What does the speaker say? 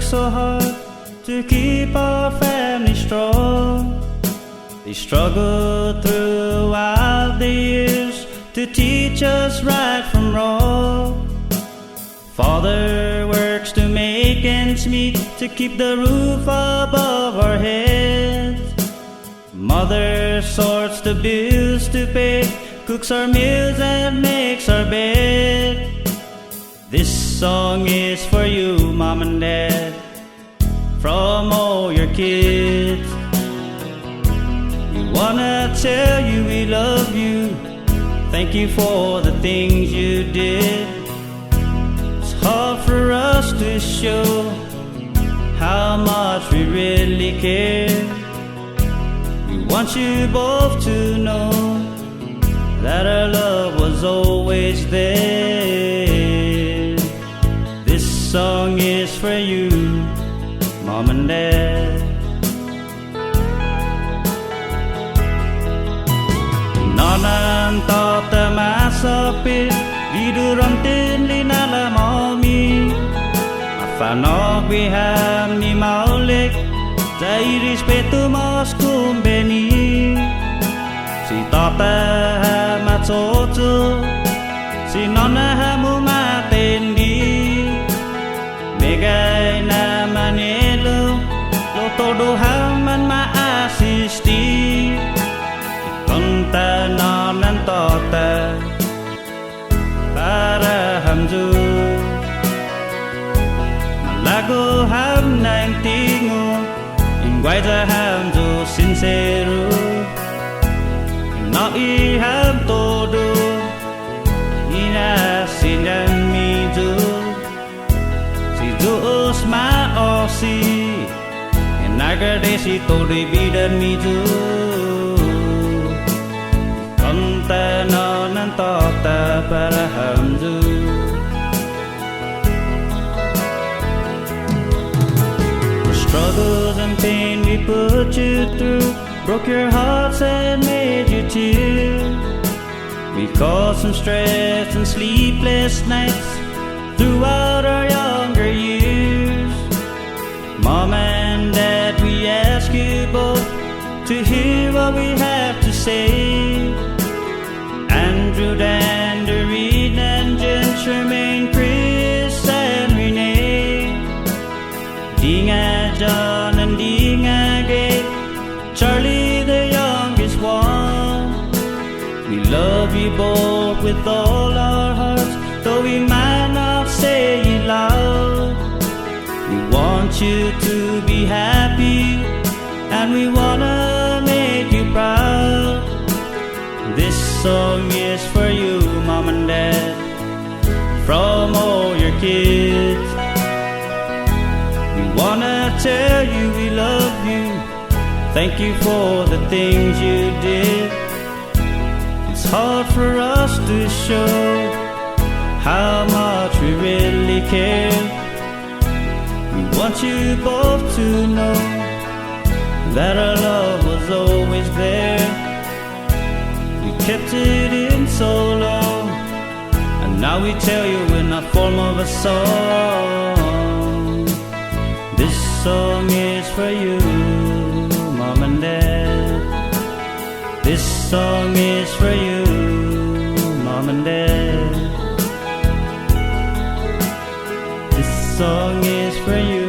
so hard to keep our family strong. They struggled throughout the years to teach us right from wrong. Father works to make ends meet, to keep the roof above our heads. Mother sorts the bills to pay, cooks our meals and makes our bed. This song is for you, Mom and Dad, from all your kids. We wanna tell you we love you, thank you for the things you did. It's hard for us to show how much we really care. We want you both to know that our love was always there. This song is for you, Mom and Dad. Nanan tata masapit Viduram tinli nala mami Afanog biham ni maulik Zai rispetu mas kumbeni Si tata matsoto Si nona hamu matendi Megay na manelo Lotodo haman maasisti Konta nanan tota Para hamzu Malago ham nang tingo Ingway za hamzu sincero Na I ham todo Ina sinan mizu Si Diyos maosi Nagadesi todo bidan mizu Konta nanan tota para hamzu The struggles and pain we put you through Broke your hearts and made you tear. We caused some stress and sleepless nights Throughout our younger years. Mom and Dad, we ask you both To hear what we have to say. Andrew, Dan, Doreen, and Jen, Charmaine, Chris, and Renee, Dinga, John, and Dinga, Gay, Charlie, the youngest one. We love you both with all our hearts, though we might not say it loud. We want you to be happy, and we wanna make you proud. This song is for you, Mom and Dad, from all your kids. We wanna tell you we love you, thank you for the things you did. It's hard for us to show how much we really care. We want you both to know that our love was always there. Kept it in so long, and now we tell you in the form of a song. This song is for you, Mom and Dad. This song is for you, Mom and Dad. This song is for you.